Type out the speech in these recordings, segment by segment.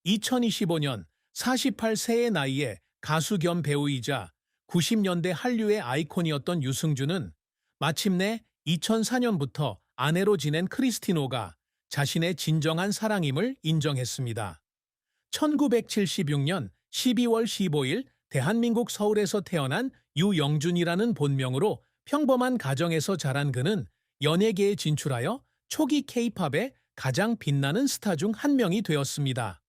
2025년 48세의 나이에 가수 겸 배우이자 90년대 한류의 아이콘이었던 유승준은 마침내 2004년부터 아내로 지낸 크리스티노가 자신의 진정한 사랑임을 인정했습니다. 1976년 12월 15일 대한민국 서울에서 태어난 유영준이라는 본명으로 평범한 가정에서 자란 그는 연예계에 진출하여 초기 K-팝의 가장 빛나는 스타 중 한 명이 되었습니다.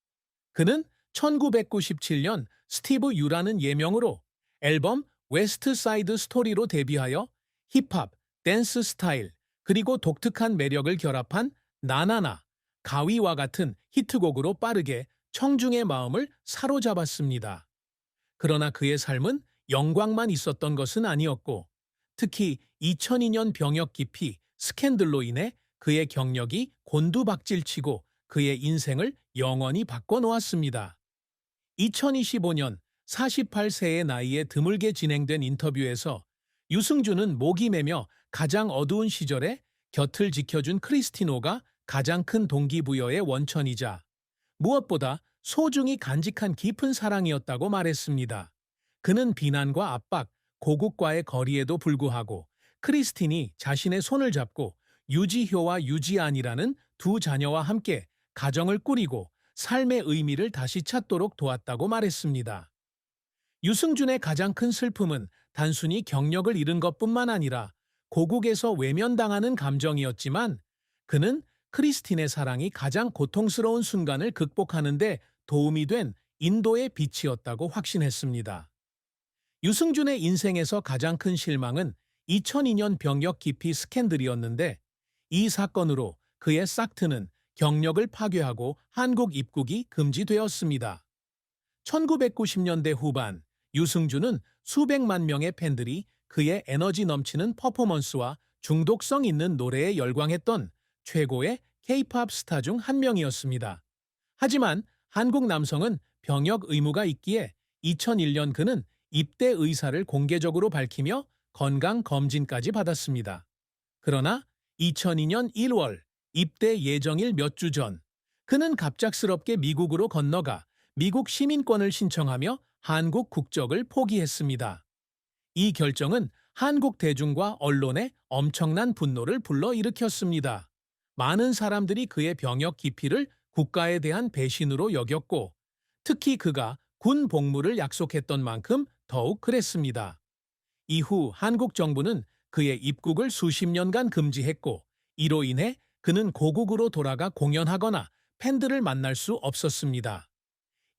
그는 1997년 스티브 유라는 예명으로 앨범 웨스트 사이드 스토리로 데뷔하여 힙합, 댄스 스타일, 그리고 독특한 매력을 결합한 나나나, 가위와 같은 히트곡으로 빠르게 청중의 마음을 사로잡았습니다. 그러나 그의 삶은 영광만 있었던 것은 아니었고, 특히 2002년 병역 기피 스캔들로 인해 그의 경력이 곤두박질치고 그의 인생을 영원히 바꿔놓았습니다. 2025년 48세의 나이에 드물게 진행된 인터뷰에서 유승준은 목이 메며 가장 어두운 시절에 곁을 지켜준 크리스티노가 가장 큰 동기부여의 원천이자 무엇보다 소중히 간직한 깊은 사랑이었다고 말했습니다. 그는 비난과 압박, 고국과의 거리에도 불구하고 크리스틴이 자신의 손을 잡고 유지효와 유지안이라는 두 자녀와 함께 가정을 꾸리고 삶의 의미를 다시 찾도록 도왔다고 말했습니다. 유승준의 가장 큰 슬픔은 단순히 경력을 잃은 것뿐만 아니라 고국에서 외면당하는 감정이었지만 그는 크리스틴의 사랑이 가장 고통스러운 순간을 극복하는 데 도움이 된 인도의 빛이었다고 확신했습니다. 유승준의 인생에서 가장 큰 실망은 2002년 병역 기피 스캔들이었는데 이 사건으로 그의 싹트는 경력을 파괴하고 한국 입국이 금지되었습니다. 1990년대 후반 유승준은 수백만 명의 팬들이 그의 에너지 넘치는 퍼포먼스와 중독성 있는 노래에 열광했던 최고의 K-팝 스타 중 한 명이었습니다. 하지만 한국 남성은 병역 의무가 있기에 2001년 그는 입대 의사를 공개적으로 밝히며 건강 검진까지 받았습니다. 그러나 2002년 1월 입대 예정일 몇 주 전 그는 갑작스럽게 미국으로 건너가 미국 시민권을 신청하며 한국 국적을 포기했습니다. 이 결정은 한국 대중과 언론의 엄청난 분노를 불러일으켰습니다. 많은 사람들이 그의 병역 기피를 국가에 대한 배신으로 여겼고 특히 그가 군 복무를 약속했던 만큼 더욱 그랬습니다. 이후 한국 정부는 그의 입국을 수십 년간 금지했고 이로 인해 그는 고국으로 돌아가 공연하거나 팬들을 만날 수 없었습니다.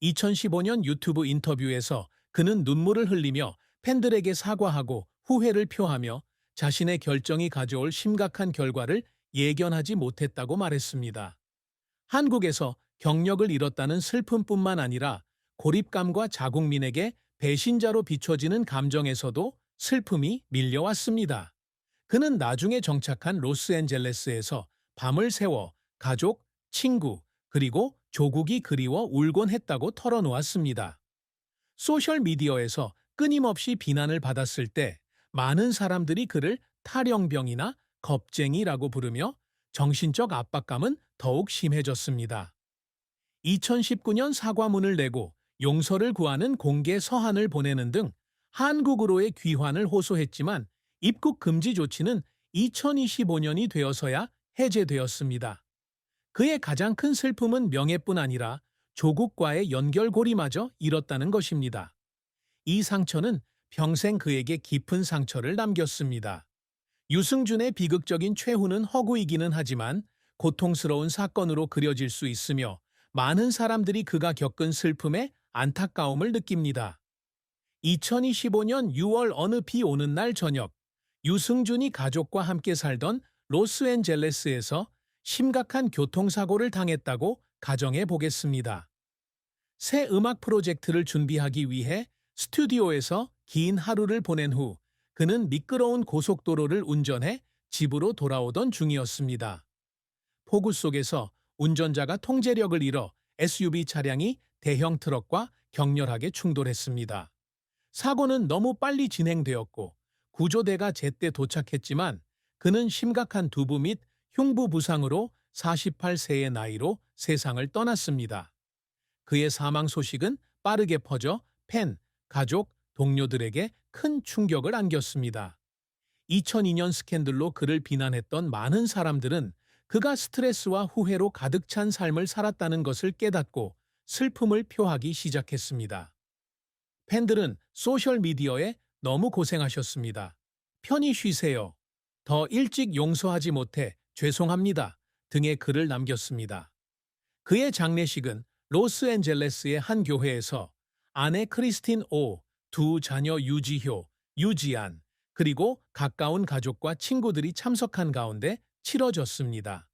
2015년 유튜브 인터뷰에서 그는 눈물을 흘리며 팬들에게 사과하고 후회를 표하며 자신의 결정이 가져올 심각한 결과를 예견하지 못했다고 말했습니다. 한국에서 경력을 잃었다는 슬픔뿐만 아니라 고립감과 자국민에게 배신자로 비춰지는 감정에서도 슬픔이 밀려왔습니다. 그는 나중에 정착한 로스앤젤레스에서 밤을 새워 가족, 친구, 그리고 조국이 그리워 울곤 했다고 털어놓았습니다. 소셜미디어에서 끊임없이 비난을 받았을 때 많은 사람들이 그를 탈영병이나 겁쟁이라고 부르며 정신적 압박감은 더욱 심해졌습니다. 2019년 사과문을 내고 용서를 구하는 공개 서한을 보내는 등 한국으로의 귀환을 호소했지만 입국 금지 조치는 2025년이 되어서야 해제되었습니다. 그의 가장 큰 슬픔은 명예뿐 아니라 조국과의 연결고리마저 잃었다는 것입니다. 이 상처는 평생 그에게 깊은 상처를 남겼습니다. 유승준의 비극적인 최후는 허구이기는 하지만 고통스러운 사건으로 그려질 수 있으며 많은 사람들이 그가 겪은 슬픔에 안타까움을 느낍니다. 2025년 6월 어느 비 오는 날 저녁, 유승준이 가족과 함께 살던 로스앤젤레스에서 심각한 교통사고를 당했다고 가정해 보겠습니다. 새 음악 프로젝트를 준비하기 위해 스튜디오에서 긴 하루를 보낸 후 그는 미끄러운 고속도로를 운전해 집으로 돌아오던 중이었습니다. 폭우 속에서 운전자가 통제력을 잃어 SUV 차량이 대형 트럭과 격렬하게 충돌했습니다. 사고는 너무 빨리 진행되었고 구조대가 제때 도착했지만 그는 심각한 두부 및 흉부 부상으로 48세의 나이로 세상을 떠났습니다. 그의 사망 소식은 빠르게 퍼져 팬, 가족, 동료들에게 큰 충격을 안겼습니다. 2002년 스캔들로 그를 비난했던 많은 사람들은 그가 스트레스와 후회로 가득 찬 삶을 살았다는 것을 깨닫고 슬픔을 표하기 시작했습니다. 팬들은 소셜미디어에 너무 고생하셨습니다. 편히 쉬세요. 더 일찍 용서하지 못해 죄송합니다. 등의 글을 남겼습니다. 그의 장례식은 로스앤젤레스의 한 교회에서 아내 크리스틴 오, 두 자녀 유지효, 유지안, 그리고 가까운 가족과 친구들이 참석한 가운데 치러졌습니다.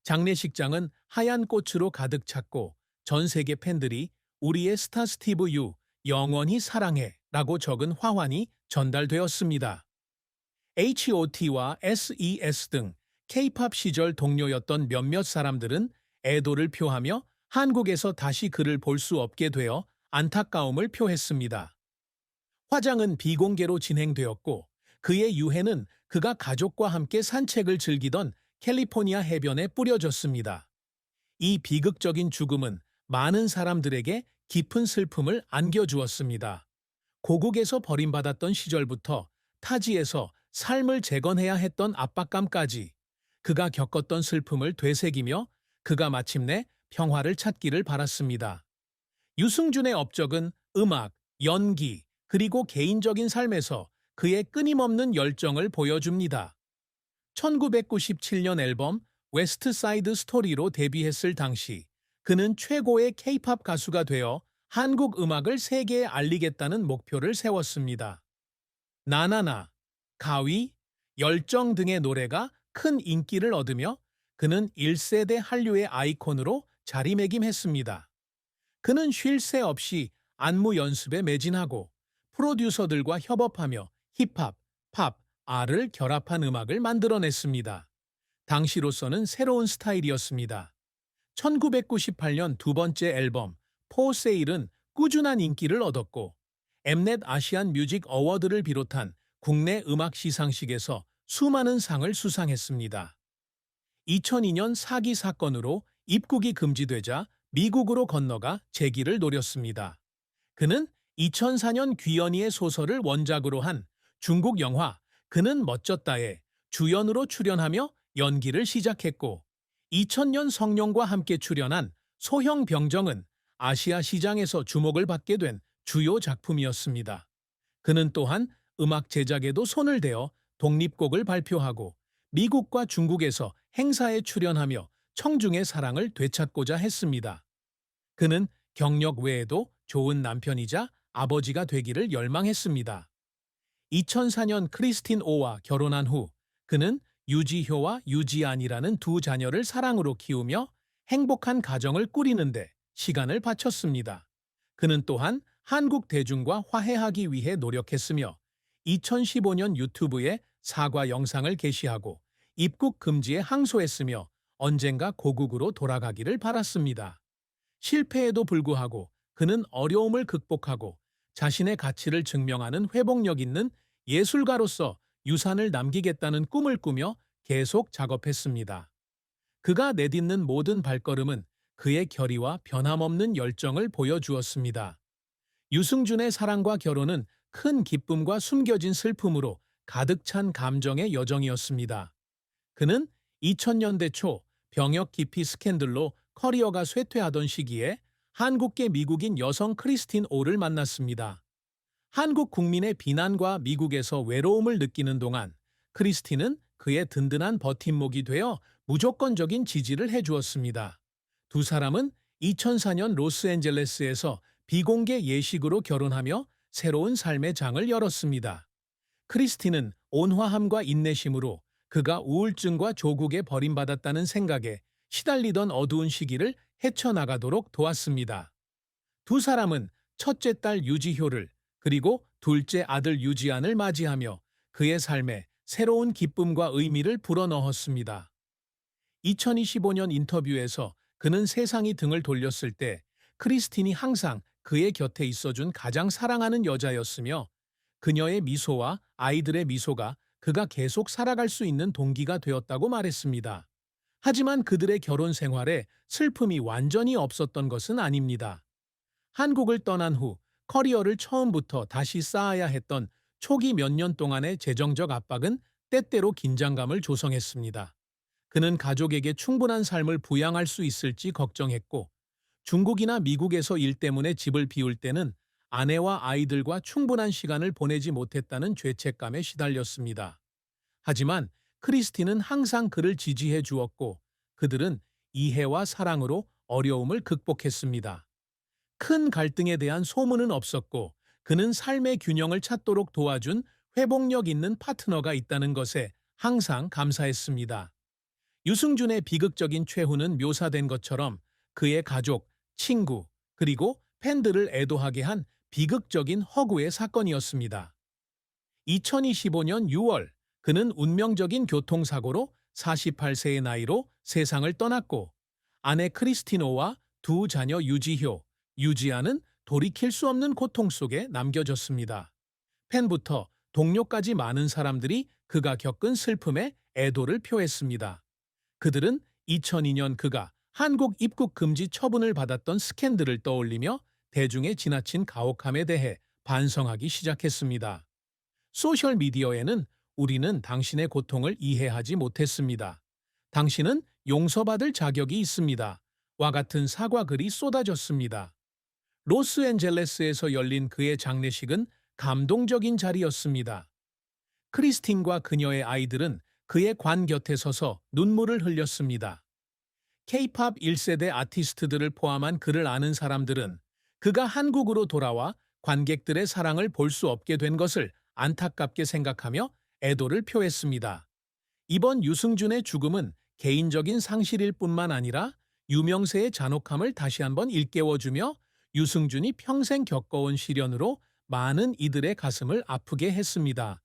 장례식장은 하얀 꽃으로 가득 찼고 전 세계 팬들이 우리의 스타 스티브 유, 영원히 사랑해 라고 적은 화환이 전달되었습니다. H.O.T와 S.E.S 등 K-팝 시절 동료였던 몇몇 사람들은 애도를 표하며 한국에서 다시 그를 볼 수 없게 되어 안타까움을 표했습니다. 화장은 비공개로 진행되었고 그의 유해는 그가 가족과 함께 산책을 즐기던 캘리포니아 해변에 뿌려졌습니다. 이 비극적인 죽음은 많은 사람들에게 깊은 슬픔을 안겨주었습니다. 고국에서 버림받았던 시절부터 타지에서 삶을 재건해야 했던 압박감까지 그가 겪었던 슬픔을 되새기며 그가 마침내 평화를 찾기를 바랐습니다. 유승준의 업적은 음악, 연기, 그리고 개인적인 삶에서 그의 끊임없는 열정을 보여줍니다. 1997년 앨범 웨스트 사이드 스토리로 데뷔했을 당시 그는 최고의 K-팝 가수가 되어 한국 음악을 세계에 알리겠다는 목표를 세웠습니다. 나나나, 가위, 열정 등의 노래가 큰 인기를 얻으며 그는 1세대 한류의 아이콘으로 자리매김했습니다. 그는 쉴 새 없이 안무 연습에 매진하고 프로듀서들과 협업하며 힙합, 팝, R을 결합한 음악을 만들어냈습니다. 당시로서는 새로운 스타일이었습니다. 1998년 두 번째 앨범 포 세일은 꾸준한 인기를 얻었고 엠넷 아시안 뮤직 어워드를 비롯한 국내 음악 시상식에서 수많은 상을 수상했습니다. 2002년 사기 사건으로 입국이 금지되자 미국으로 건너가 재기를 노렸습니다. 그는 2004년 귀연이의 소설을 원작으로 한 중국 영화 그는 멋졌다에 주연으로 출연하며 연기를 시작했고 2000년 성룡과 함께 출연한 소형병정은 아시아 시장에서 주목을 받게 된 주요 작품이었습니다. 그는 또한 음악 제작에도 손을 대어 독립곡을 발표하고 미국과 중국에서 행사에 출연하며 청중의 사랑을 되찾고자 했습니다. 그는 경력 외에도 좋은 남편이자 아버지가 되기를 열망했습니다. 2004년 크리스틴 오와 결혼한 후 그는 유지효와 유지안이라는 두 자녀를 사랑으로 키우며 행복한 가정을 꾸리는데 시간을 바쳤습니다. 그는 또한 한국 대중과 화해하기 위해 노력했으며 2015년 유튜브에 사과 영상을 게시하고 입국 금지에 항소했으며 언젠가 고국으로 돌아가기를 바랐습니다. 실패에도 불구하고 그는 어려움을 극복하고 자신의 가치를 증명하는 회복력 있는 예술가로서 유산을 남기겠다는 꿈을 꾸며 계속 작업했습니다. 그가 내딛는 모든 발걸음은 그의 결의와 변함없는 열정을 보여주었습니다. 유승준의 사랑과 결혼은 큰 기쁨과 숨겨진 슬픔으로 가득 찬 감정의 여정이었습니다. 그는 2000년대 초 병역 기피 스캔들로 커리어가 쇠퇴하던 시기에 한국계 미국인 여성 크리스틴 오를 만났습니다. 한국 국민의 비난과 미국에서 외로움을 느끼는 동안 크리스틴은 그의 든든한 버팀목이 되어 무조건적인 지지를 해주었습니다. 두 사람은 2004년 로스앤젤레스에서 비공개 예식으로 결혼하며 새로운 삶의 장을 열었습니다. 크리스틴은 온화함과 인내심으로 그가 우울증과 조국에 버림받았다는 생각에 시달리던 어두운 시기를 헤쳐나가도록 도왔습니다. 두 사람은 첫째 딸 유지효를 그리고 둘째 아들 유지안을 맞이하며 그의 삶에 새로운 기쁨과 의미를 불어넣었습니다. 2025년 인터뷰에서 그는 세상이 등을 돌렸을 때 크리스틴이 항상 그의 곁에 있어준 가장 사랑하는 여자였으며 그녀의 미소와 아이들의 미소가 그가 계속 살아갈 수 있는 동기가 되었다고 말했습니다. 하지만 그들의 결혼 생활에 슬픔이 완전히 없었던 것은 아닙니다. 한국을 떠난 후 커리어를 처음부터 다시 쌓아야 했던 초기 몇 년 동안의 재정적 압박은 때때로 긴장감을 조성했습니다. 그는 가족에게 충분한 삶을 부양할 수 있을지 걱정했고, 중국이나 미국에서 일 때문에 집을 비울 때는 아내와 아이들과 충분한 시간을 보내지 못했다는 죄책감에 시달렸습니다. 하지만 크리스티는 항상 그를 지지해 주었고, 그들은 이해와 사랑으로 어려움을 극복했습니다. 큰 갈등에 대한 소문은 없었고, 그는 삶의 균형을 찾도록 도와준 회복력 있는 파트너가 있다는 것에 항상 감사했습니다. 유승준의 비극적인 최후는 묘사된 것처럼 그의 가족, 친구, 그리고 팬들을 애도하게 한 비극적인 허구의 사건이었습니다. 2025년 6월, 그는 운명적인 교통사고로 48세의 나이로 세상을 떠났고, 아내 크리스티노와 두 자녀 유지효, 유지아는 돌이킬 수 없는 고통 속에 남겨졌습니다. 팬부터 동료까지 많은 사람들이 그가 겪은 슬픔에 애도를 표했습니다. 그들은 2002년 그가 한국 입국 금지 처분을 받았던 스캔들을 떠올리며 대중의 지나친 가혹함에 대해 반성하기 시작했습니다. 소셜미디어에는 "우리는 당신의 고통을 이해하지 못했습니다. 당신은 용서받을 자격이 있습니다. 와 같은 사과글이 쏟아졌습니다. 로스앤젤레스에서 열린 그의 장례식은 감동적인 자리였습니다. 크리스틴과 그녀의 아이들은 그의 관 곁에 서서 눈물을 흘렸습니다. K-팝 1세대 아티스트들을 포함한 그를 아는 사람들은 그가 한국으로 돌아와 관객들의 사랑을 볼 수 없게 된 것을 안타깝게 생각하며 애도를 표했습니다. 이번 유승준의 죽음은 개인적인 상실일 뿐만 아니라 유명세의 잔혹함을 다시 한번 일깨워주며 유승준이 평생 겪어온 시련으로 많은 이들의 가슴을 아프게 했습니다.